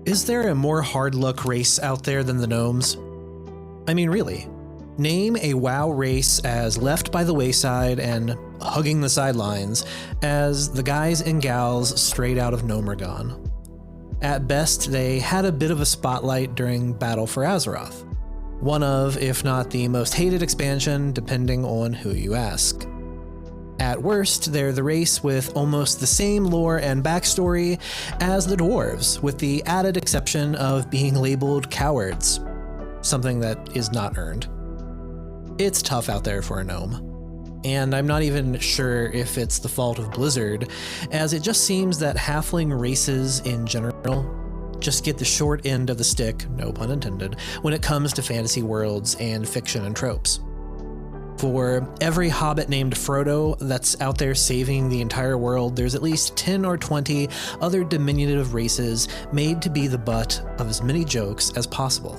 Is there a more hard-luck race out there than the Gnomes? I mean, really. Name a WoW race as left by the wayside and hugging the sidelines as the guys and gals straight out of Gnomergon. At best, they had a bit of a spotlight during Battle for Azeroth. One of, if not the most hated expansion, depending on who you ask. At worst, they're the race with almost the same lore and backstory as the dwarves, with the added exception of being labeled cowards. Something that is not earned. It's tough out there for a gnome. And I'm not even sure if it's the fault of Blizzard, as it just seems that halfling races in general just get the short end of the stick, no pun intended, when it comes to fantasy worlds and fiction and tropes. For every hobbit named Frodo that's out there saving the entire world, there's at least 10 or 20 other diminutive races made to be the butt of as many jokes as possible.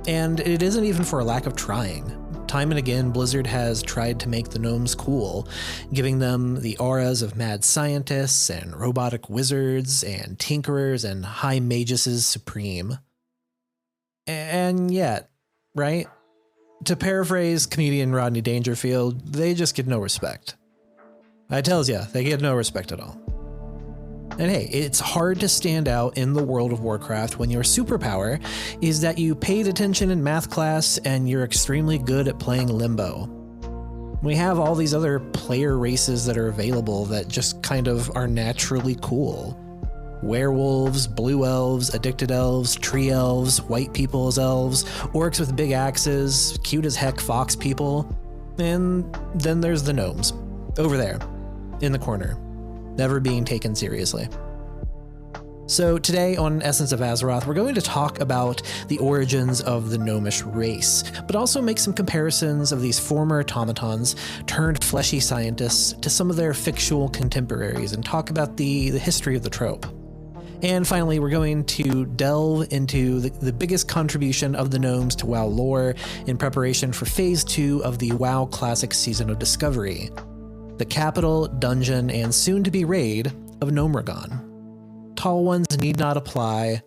And it isn't even for a lack of trying. Time and again, Blizzard has tried to make the gnomes cool, giving them the auras of mad scientists and robotic wizards and tinkerers and high magesses supreme. And yet, right? To paraphrase comedian Rodney Dangerfield, they just get no respect. I tells ya, they get no respect at all. And hey, it's hard to stand out in the World of Warcraft when your superpower is that you paid attention in math class and you're extremely good at playing Limbo. We have all these other player races that are available that just kind of are naturally cool. Werewolves, blue elves, addicted elves, tree elves, white people as elves, orcs with big axes, cute as heck fox people, and then there's the gnomes, over there, in the corner, never being taken seriously. So today on Essence of Azeroth, we're going to talk about the origins of the Gnomish race, but also make some comparisons of these former automatons turned fleshy scientists to some of their fictional contemporaries and talk about the history of the trope. And finally, we're going to delve into the biggest contribution of the gnomes to WoW lore in preparation for Phase 2 of the WoW Classic Season of Discovery, the capital, dungeon, and soon-to-be raid of Gnomergon. Tall ones need not apply.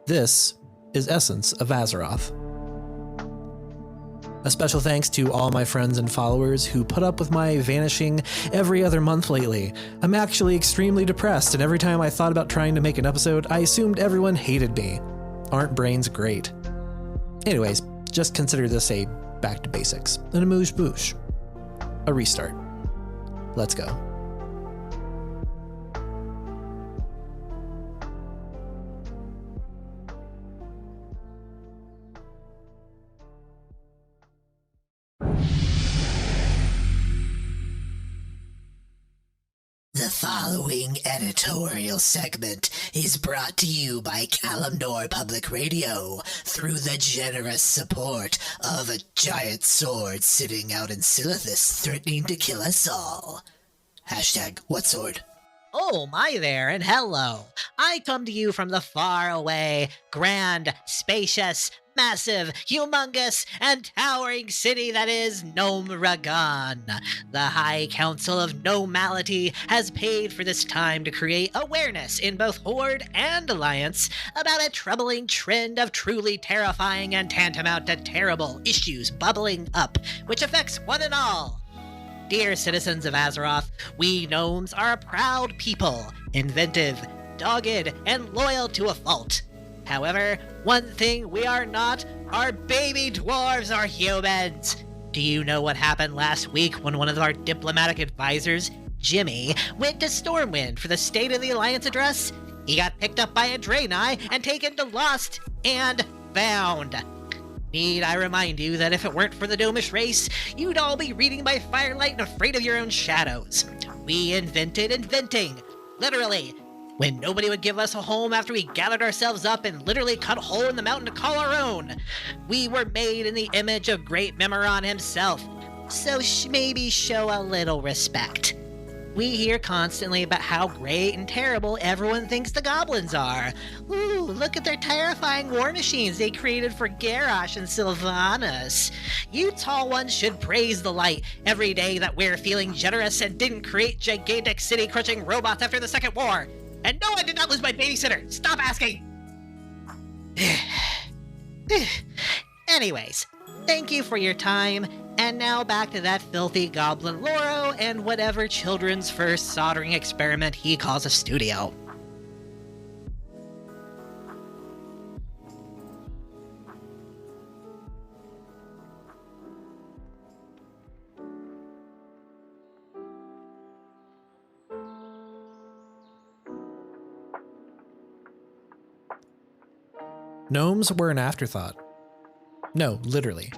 This is Essence of Azeroth. A special thanks to all my friends and followers who put up with my vanishing every other month lately. I'm actually extremely depressed, and every time I thought about trying to make an episode, I assumed everyone hated me. Aren't brains great? Anyways, just consider this a back to basics, an amuse-bouche, a restart. Let's go. The following editorial segment is brought to you by Kalimdor Public Radio through the generous support of a giant sword sitting out in Silithus threatening to kill us all. Hashtag what sword? Oh, my there, and hello. I come to you from the faraway, grand, spacious, massive, humongous, and towering city that is Gnomergon. The High Council of Gnomality has paid for this time to create awareness in both Horde and Alliance about a troubling trend of truly terrifying and tantamount to terrible issues bubbling up, which affects one and all. Dear citizens of Azeroth, we gnomes are a proud people, inventive, dogged, and loyal to a fault. However, one thing we are not are baby dwarves or humans. Do you know what happened last week when one of our diplomatic advisors, Jimmy, went to Stormwind for the State of the Alliance address? He got picked up by a Draenei and taken to Lost and Found. Need I remind you that if it weren't for the Gnomish race, you'd all be reading by firelight and afraid of your own shadows. We invented inventing, literally. When nobody would give us a home after we gathered ourselves up and literally cut a hole in the mountain to call our own. We were made in the image of great Memoron himself, so maybe show a little respect. We hear constantly about how great and terrible everyone thinks the goblins are. Ooh, look at their terrifying war machines they created for Garrosh and Sylvanas. You tall ones should praise the light every day that we're feeling generous and didn't create gigantic city-crushing robots after the Second War. And no, I did not lose my babysitter. Stop asking. Anyways, thank you for your time, and now back to that filthy goblin Loro and whatever children's first soldering experiment he calls a studio. Gnomes were an afterthought. No, literally.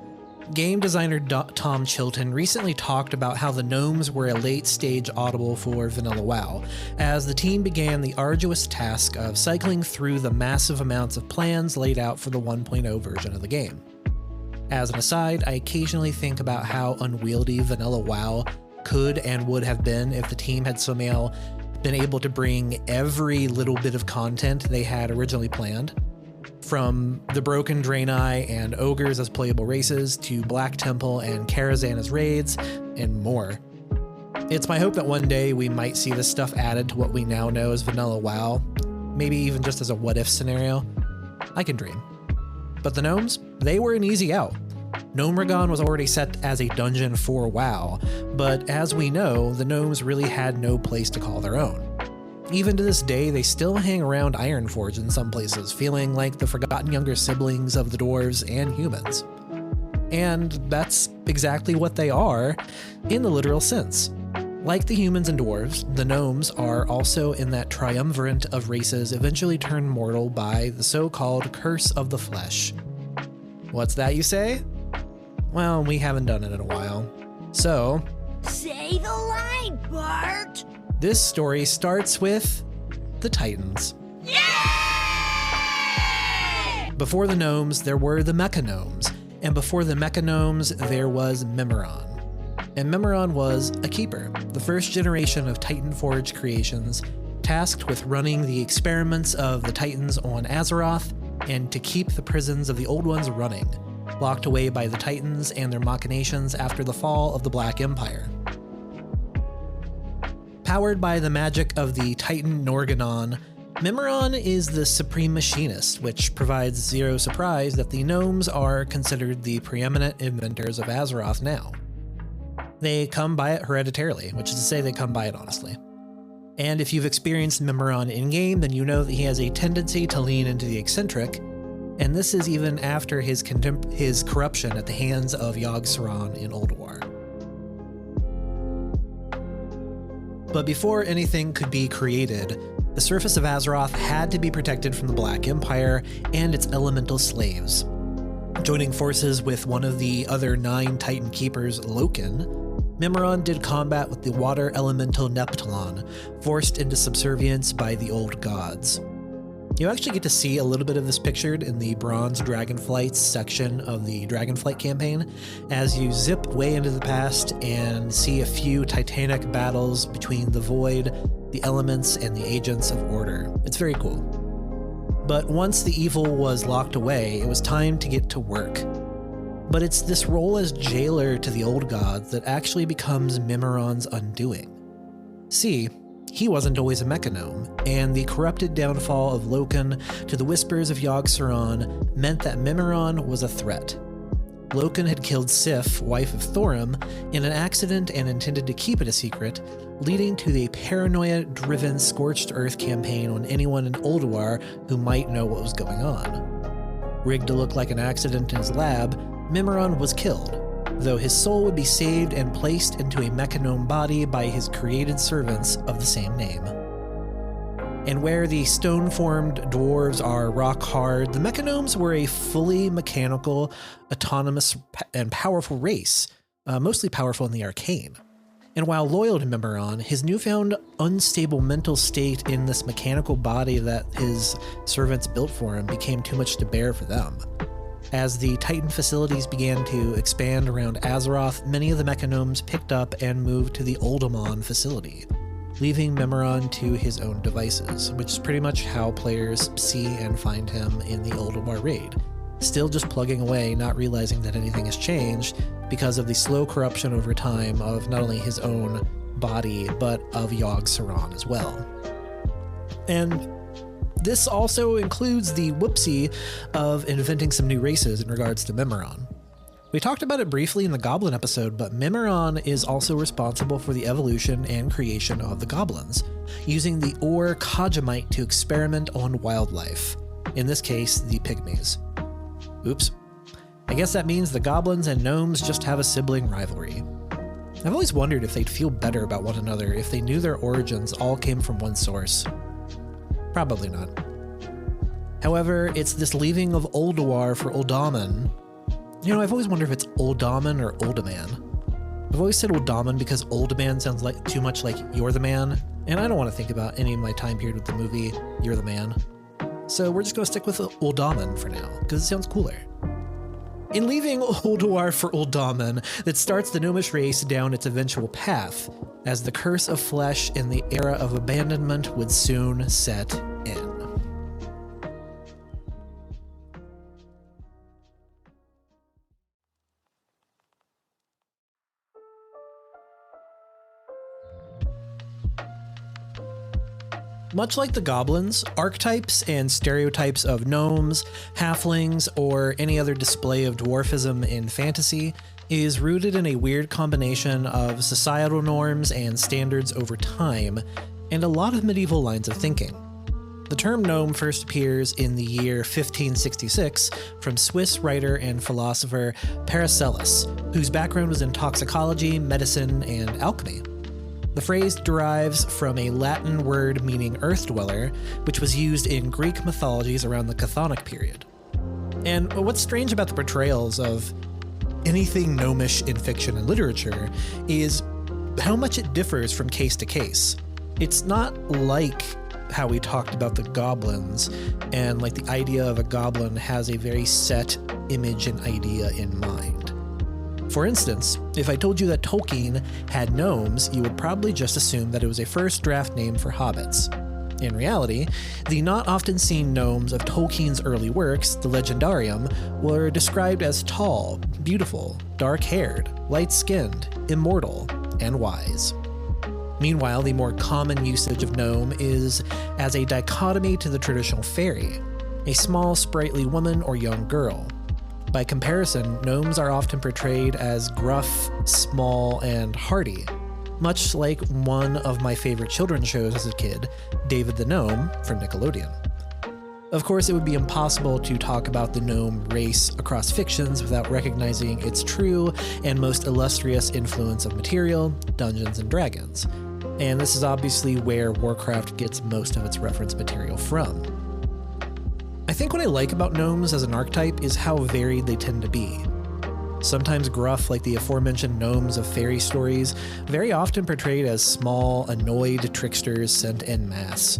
Game designer Tom Chilton recently talked about how the Gnomes were a late-stage audible for Vanilla WoW, as the team began the arduous task of cycling through the massive amounts of plans laid out for the 1.0 version of the game. As an aside, I occasionally think about how unwieldy Vanilla WoW could and would have been if the team had somehow been able to bring every little bit of content they had originally planned. From the Broken Draenei and Ogres as playable races, to Black Temple and Karazhan as raids, and more. It's my hope that one day we might see this stuff added to what we now know as Vanilla WoW, maybe even just as a what-if scenario. I can dream. But the Gnomes, they were an easy out. Gnomeregan was already set as a dungeon for WoW, but as we know, the Gnomes really had no place to call their own. Even to this day, they still hang around Ironforge in some places, feeling like the forgotten younger siblings of the dwarves and humans. And that's exactly what they are, in the literal sense. Like the humans and dwarves, the Gnomes are also in that triumvirate of races eventually turned mortal by the so-called Curse of the Flesh. What's that, you say? Well, we haven't done it in a while. So, say the line, Bart! This story starts with the Titans. Yay! Before the Gnomes, there were the Mecha Gnomes, and before the Mecha Gnomes, there was Memoron. And Memoron was a keeper, the first generation of Titan Forge creations, tasked with running the experiments of the Titans on Azeroth and to keep the prisons of the Old Ones running, locked away by the Titans and their machinations after the fall of the Black Empire. Powered by the magic of the Titan Norganon, Memoron is the supreme machinist, which provides zero surprise that the Gnomes are considered the preeminent inventors of Azeroth now. They come by it hereditarily, which is to say they come by it honestly. And if you've experienced Memoron in-game, then you know that he has a tendency to lean into the eccentric, and this is even after his corruption at the hands of Yogg-Saron in Ulduar. But before anything could be created, the surface of Azeroth had to be protected from the Black Empire and its elemental slaves. Joining forces with one of the other 9 Titan Keepers, Loken, Memoron did combat with the water elemental Neptulon, forced into subservience by the old gods. You actually get to see a little bit of this pictured in the Bronze Dragonflights section of the Dragonflight campaign, as you zip way into the past and see a few titanic battles between the Void, the elements, and the agents of Order. It's very cool. But once the evil was locked away, it was time to get to work. But it's this role as jailer to the old gods that actually becomes Memoron's undoing. See, he wasn't always a mecha gnome, and the corrupted downfall of Loken to the whispers of Yogg-Saron meant that Memoron was a threat. Loken had killed Sif, wife of Thorim, in an accident and intended to keep it a secret, leading to the paranoia-driven Scorched Earth campaign on anyone in Ulduar who might know what was going on. Rigged to look like an accident in his lab, Memoron was killed, though his soul would be saved and placed into a mecha-gnome body by his created servants of the same name. And where the stone-formed dwarves are rock-hard, the mecha-gnomes were a fully mechanical, autonomous, and powerful race, mostly powerful in the arcane. And while loyal to Memoron, his newfound unstable mental state in this mechanical body that his servants built for him became too much to bear for them. As the Titan facilities began to expand around Azeroth, many of the mecha-gnomes picked up and moved to the Uldaman facility, leaving Memoron to his own devices, which is pretty much how players see and find him in the Ulduar raid. Still just plugging away, not realizing that anything has changed because of the slow corruption over time of not only his own body, but of Yogg-Saron as well. And This also includes the whoopsie of inventing some new races in regards to Memoron. We talked about it briefly in the Goblin episode, but Memoron is also responsible for the evolution and creation of the goblins, using the ore Kajamite to experiment on wildlife, in this case, the pygmies. Oops. I guess that means the goblins and gnomes just have a sibling rivalry. I've always wondered if they'd feel better about one another if they knew their origins all came from one source. Probably not. However, it's this leaving of Ulduar for Uldaman. You know, I've always wondered if it's Uldaman or Uldaman. I've always said Uldaman because Uldaman sounds like too much like You're the Man, and I don't want to think about any of my time period with the movie You're the Man. So we're just going to stick with Uldaman for now, because it sounds cooler. In leaving Ulduar for Uldaman, that starts the Gnomish race down its eventual path, as the curse of flesh and the era of abandonment would soon set in. Much like the goblins, archetypes and stereotypes of gnomes, halflings, or any other display of dwarfism in fantasy is rooted in a weird combination of societal norms and standards over time, and a lot of medieval lines of thinking. The term gnome first appears in the year 1566 from Swiss writer and philosopher Paracelsus, whose background was in toxicology, medicine, and alchemy. The phrase derives from a Latin word meaning earth dweller, which was used in Greek mythologies around the Chthonic period. And what's strange about the portrayals of anything gnomish in fiction and literature is how much it differs from case to case. It's not like how we talked about the goblins, and like the idea of a goblin has a very set image and idea in mind. For instance, if I told you that Tolkien had gnomes, you would probably just assume that it was a first draft name for hobbits. In reality, the not often seen gnomes of Tolkien's early works, the Legendarium, were described as tall, beautiful, dark-haired, light-skinned, immortal, and wise. Meanwhile, the more common usage of gnome is as a dichotomy to the traditional fairy, a small, sprightly woman or young girl. By comparison, gnomes are often portrayed as gruff, small, and hardy, much like one of my favorite children's shows as a kid, David the Gnome from Nickelodeon. Of course, it would be impossible to talk about the gnome race across fictions without recognizing its true and most illustrious influence of material, Dungeons & Dragons. And this is obviously where Warcraft gets most of its reference material from. I think what I like about gnomes as an archetype is how varied they tend to be. Sometimes gruff like the aforementioned gnomes of fairy stories, very often portrayed as small, annoyed tricksters sent en masse.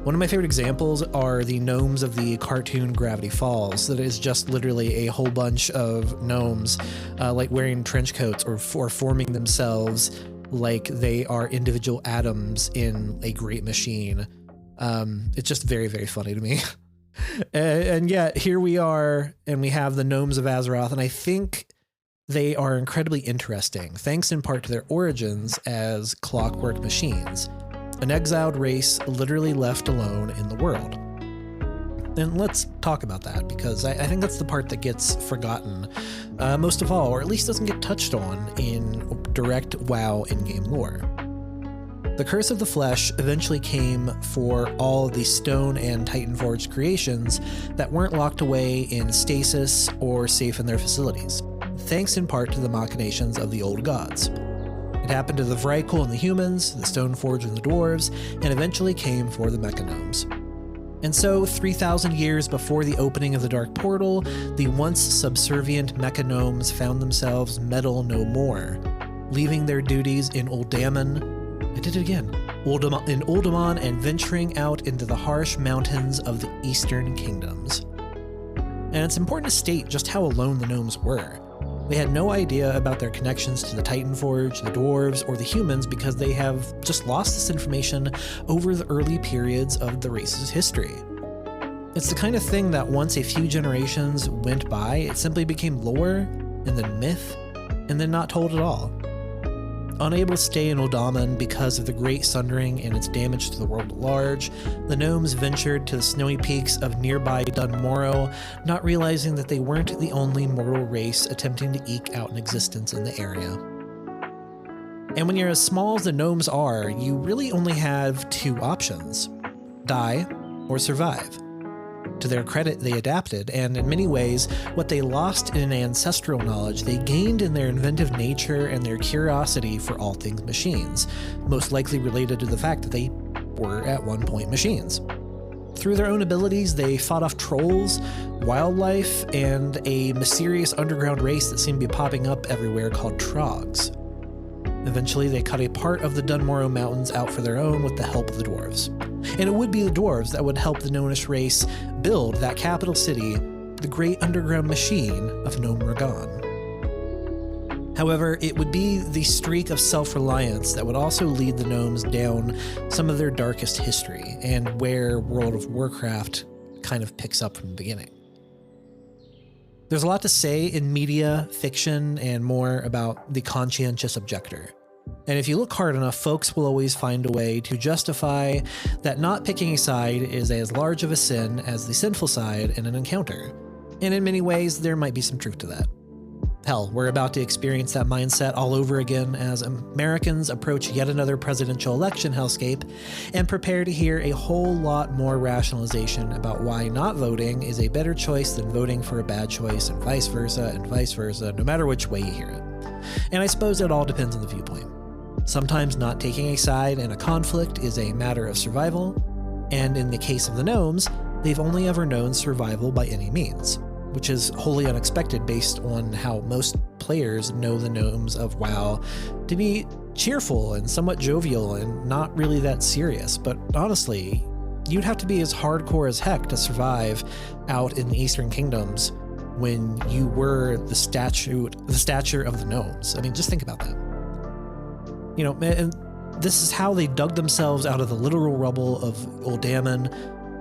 One of my favorite examples are the gnomes of the cartoon Gravity Falls, that is just literally a whole bunch of gnomes like wearing trench coats or forming themselves like they are individual atoms in a great machine. It's just very, very funny to me. And yet here we are, and we have the Gnomes of Azeroth, and I think they are incredibly interesting, thanks in part to their origins as clockwork machines, an exiled race literally left alone in the world. And let's talk about that, because I think that's the part that gets forgotten most of all, or at least doesn't get touched on in direct WoW in-game lore. The Curse of the Flesh eventually came for all the Stone and Titanforged creations that weren't locked away in stasis or safe in their facilities, thanks in part to the machinations of the old gods. It happened to the Vrykul and the humans, the Stoneforged and the dwarves, and eventually came for the Mechagnomes. And so, 3,000 years before the opening of the Dark Portal, the once subservient Mechagnomes found themselves metal no more, leaving their duties in Uldaman, Uldaman and venturing out into the harsh mountains of the Eastern Kingdoms. And it's important to state just how alone the gnomes were. They had no idea about their connections to the Titanforged, the dwarves, or the humans because they have just lost this information over the early periods of the race's history. It's the kind of thing that once a few generations went by, it simply became lore, and then myth, and then not told at all. Unable to stay in Uldaman because of the Great Sundering and its damage to the world at large, the gnomes ventured to the snowy peaks of nearby Dunmorrow, not realizing that they weren't the only mortal race attempting to eke out an existence in the area. And when you're as small as the gnomes are, you really only have two options: die or survive. To their credit, they adapted, and in many ways, what they lost in ancestral knowledge, they gained in their inventive nature and their curiosity for all things machines, most likely related to the fact that they were at one point machines. Through their own abilities, they fought off trolls, wildlife, and a mysterious underground race that seemed to be popping up everywhere called Trogs. Eventually, they cut a part of the Dunmorrow Mountains out for their own with the help of the dwarves. And it would be the dwarves that would help the Gnomish race build that capital city, the great underground machine of Gnome Ragan. However, it would be the streak of self-reliance that would also lead the gnomes down some of their darkest history, and where World of Warcraft kind of picks up from the beginning. There's a lot to say in media, fiction, and more about the conscientious objector. And if you look hard enough, folks will always find a way to justify that not picking a side is as large of a sin as the sinful side in an encounter. And in many ways, there might be some truth to that. Hell, we're about to experience that mindset all over again as Americans approach yet another presidential election hellscape and prepare to hear a whole lot more rationalization about why not voting is a better choice than voting for a bad choice, and vice versa, no matter which way you hear it. And I suppose it all depends on the viewpoint. Sometimes not taking a side in a conflict is a matter of survival, and in the case of the gnomes, they've only ever known survival by any means, which is wholly unexpected based on how most players know the gnomes of WoW to be cheerful and somewhat jovial and not really that serious. But honestly, you'd have to be as hardcore as heck to survive out in the Eastern Kingdoms when you were the stature of the gnomes. I mean, just think about that. You know, and this is how they dug themselves out of the literal rubble of Uldaman.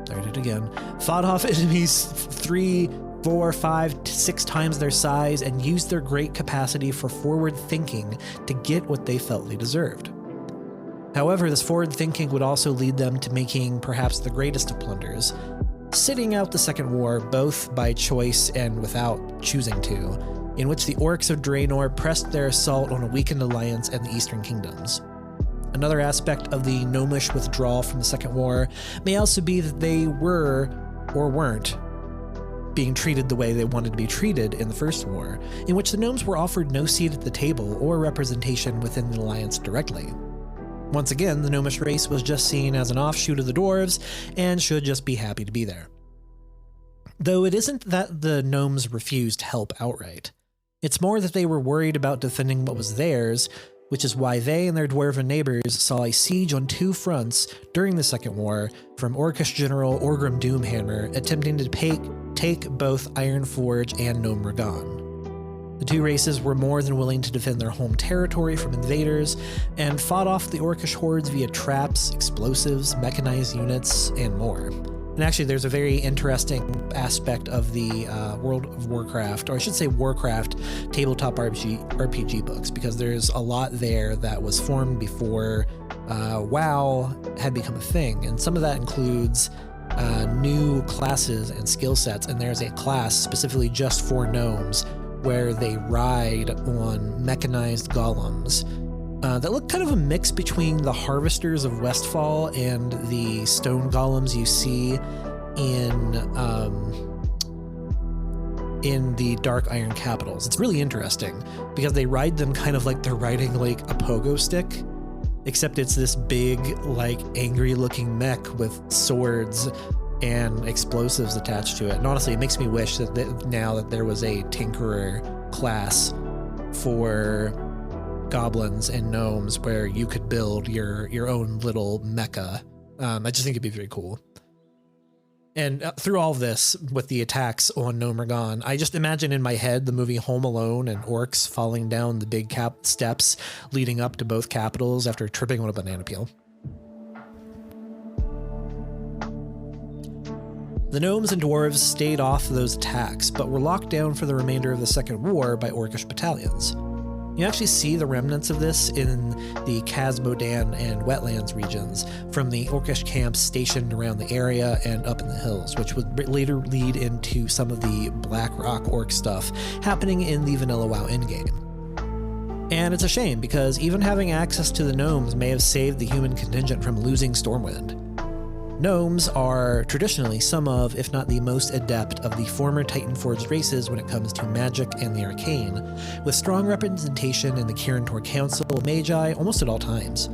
There I did it again. Fought off enemies 3, 4, 5, 6 times their size, and used their great capacity for forward thinking to get what they felt they deserved. However, this forward thinking would also lead them to making perhaps the greatest of blunders, sitting out the Second War both by choice and without choosing to, in which the orcs of Draenor pressed their assault on a weakened alliance and the Eastern Kingdoms. Another aspect of the Gnomish withdrawal from the Second War may also be that they were, or weren't, being treated the way they wanted to be treated in the First War, in which the gnomes were offered no seat at the table or representation within the alliance directly. Once again, the Gnomish race was just seen as an offshoot of the dwarves and should just be happy to be there. Though it isn't that the gnomes refused help outright. It's more that they were worried about defending what was theirs, which is why they and their dwarven neighbors saw a siege on 2 fronts during the Second War from Orcish General Orgrim Doomhammer attempting to take both Ironforge and Gnome Ragan. The 2 races were more than willing to defend their home territory from invaders and fought off the Orcish hordes via traps, explosives, mechanized units, and more. And actually, there's a very interesting aspect of the World of Warcraft, or I should say Warcraft, tabletop RPG books, because there's a lot there that was formed before WoW had become a thing. And some of that includes new classes and skill sets. And there's a class specifically just for gnomes where they ride on mechanized golems. That look kind of a mix between the Harvesters of Westfall and the stone golems you see in the Dark Iron Capitals. It's really interesting because they ride them kind of like they're riding like a pogo stick, except it's this big, like angry looking mech with swords and explosives attached to it. And honestly, it makes me wish that now that there was a Tinkerer class for goblins and gnomes where you could build your own little mecha. I just think it'd be very cool. And through all of this, with the attacks on Gnome Ragan, I just imagine in my head the movie Home Alone and orcs falling down the big steps leading up to both capitals after tripping on a banana peel. The gnomes and dwarves stayed off those attacks, but were locked down for the remainder of the Second War by Orcish battalions. You actually see the remnants of this in the Kazmodan and Wetlands regions from the Orcish camps stationed around the area and up in the hills, which would later lead into some of the Black Rock Orc stuff happening in the Vanilla WoW endgame. And it's a shame, because even having access to the gnomes may have saved the human contingent from losing Stormwind. Gnomes are traditionally some of, if not the most adept of the former Titanforged races when it comes to magic and the arcane, with strong representation in the Kirin Tor Council of Magi almost at all times.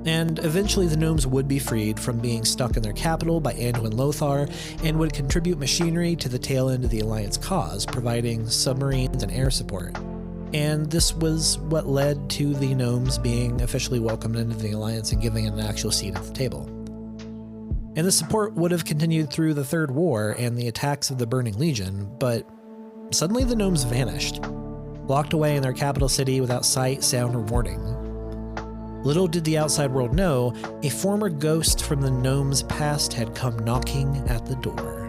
And eventually the gnomes would be freed from being stuck in their capital by Anduin Lothar, and would contribute machinery to the tail end of the Alliance cause, providing submarines and air support. And this was what led to the gnomes being officially welcomed into the Alliance and giving it an actual seat at the table. And the support would have continued through the Third War and the attacks of the Burning Legion, but suddenly the gnomes vanished, locked away in their capital city without sight, sound, or warning. Little did the outside world know, a former ghost from the gnomes' past had come knocking at the door.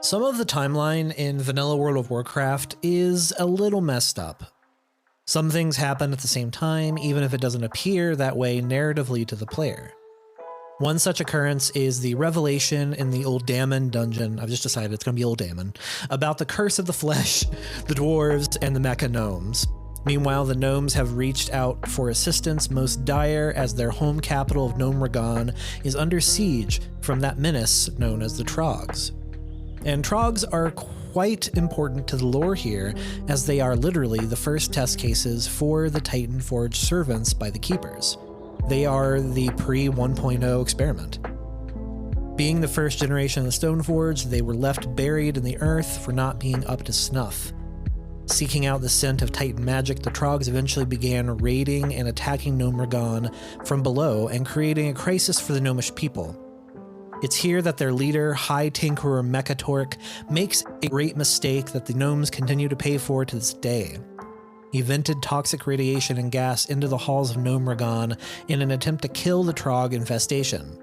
Some of the timeline in Vanilla World of Warcraft is a little messed up. Some things happen at the same time, even if it doesn't appear that way narratively to the player. One such occurrence is the revelation in the Old Dammon dungeon, I've just decided it's going to be Old Dammon, about the curse of the flesh, the dwarves, and the mecha gnomes. Meanwhile, the gnomes have reached out for assistance most dire as their home capital of Gnome Ragan is under siege from that menace known as the Trogs. And Trogs are quite important to the lore here, as they are literally the first test cases for the Titanforged servants by the Keepers. They are the pre-1.0 experiment. Being the first generation of the Stoneforged, they were left buried in the earth for not being up to snuff. Seeking out the scent of Titan magic, the Trogs eventually began raiding and attacking Gnome Ragan from below and creating a crisis for the Gnomish people. It's here that their leader, High Tinkerer Mechatork, makes a great mistake that the gnomes continue to pay for to this day. He vented toxic radiation and gas into the halls of Gnome Ragan in an attempt to kill the Trog infestation.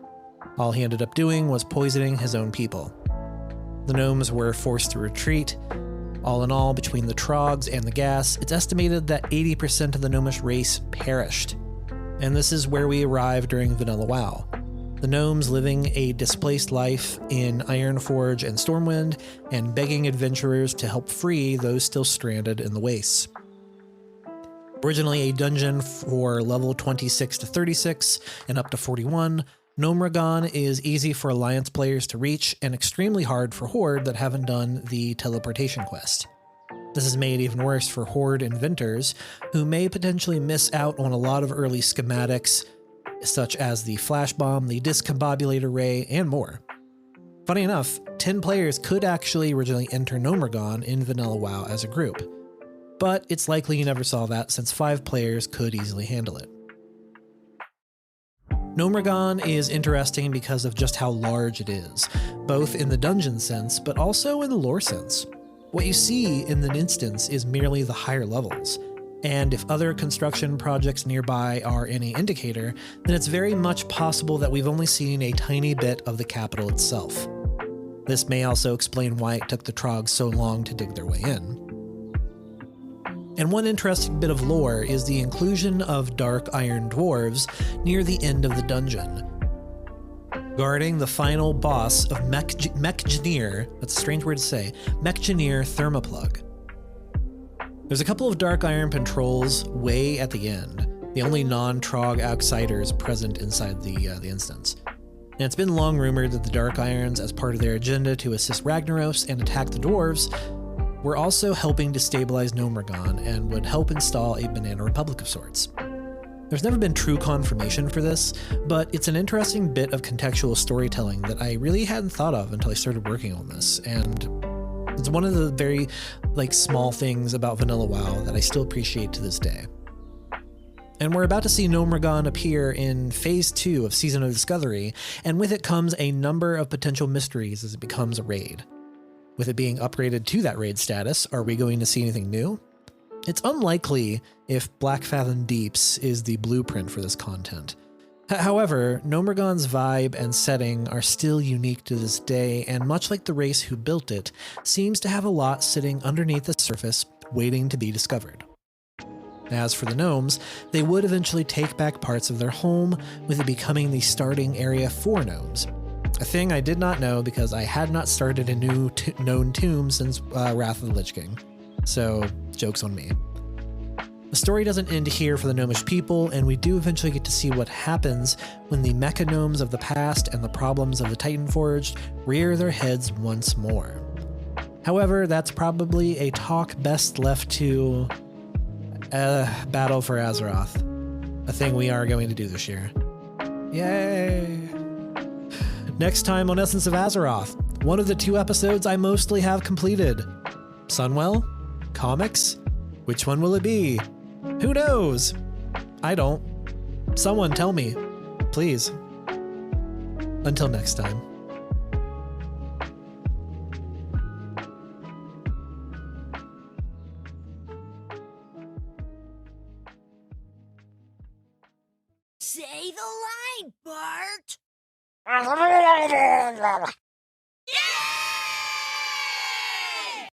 All he ended up doing was poisoning his own people. The gnomes were forced to retreat. All in all, between the Trogs and the gas, it's estimated that 80% of the Gnomish race perished. And this is where we arrive during Vanilla WoW. The gnomes living a displaced life in Ironforge and Stormwind, and begging adventurers to help free those still stranded in the wastes. Originally a dungeon for level 26 to 36 and up to 41, Gnome Ragan is easy for Alliance players to reach and extremely hard for Horde that haven't done the teleportation quest. This is made even worse for Horde inventors, who may potentially miss out on a lot of early schematics, such as the flash bomb, the discombobulator ray, and more. Funny enough, 10 players could actually originally enter Gnome Ragan in Vanilla WoW as a group, but it's likely you never saw that since 5 players could easily handle it. Gnome Ragan is interesting because of just how large it is, both in the dungeon sense, but also in the lore sense. What you see in an instance is merely the higher levels, and if other construction projects nearby are any indicator, then it's very much possible that we've only seen a tiny bit of the capital itself. This may also explain why it took the Trogs so long to dig their way in. And one interesting bit of lore is the inclusion of Dark Iron Dwarves near the end of the dungeon, guarding the final boss of Mechgineer, that's a strange word to say, Mechgineer Thermoplug. There's a couple of Dark Iron patrols way at the end, the only non-Trog outsiders present inside the instance. And it's been long rumored that the Dark Irons, as part of their agenda to assist Ragnaros and attack the dwarves, were also helping to stabilize Gnome Ragan and would help install a Banana Republic of sorts. There's never been true confirmation for this, but it's an interesting bit of contextual storytelling that I really hadn't thought of until I started working on this, and it's one of the very small things about Vanilla WoW that I still appreciate to this day. And we're about to see Gnomeregan appear in Phase 2 of Season of Discovery, and with it comes a number of potential mysteries as it becomes a raid. With it being upgraded to that raid status, are we going to see anything new? It's unlikely if Blackfathom Deeps is the blueprint for this content. However, Gnomeregan's vibe and setting are still unique to this day, and much like the race who built it, seems to have a lot sitting underneath the surface waiting to be discovered. As for the gnomes, they would eventually take back parts of their home, with it becoming the starting area for gnomes. A thing I did not know because I had not started a new known tomb since Wrath of the Lich King. So, joke's on me. The story doesn't end here for the Gnomish people, and we do eventually get to see what happens when the mecha gnomes of the past and the problems of the Titanforged rear their heads once more. However, that's probably a talk best left to Battle for Azeroth, a thing we are going to do this year. Yay! Next time on Essence of Azeroth, one of the 2 episodes I mostly have completed. Sunwell? Comics? Which one will it be? Who knows? I don't. Someone tell me, please. Until next time. Say the line, Bart!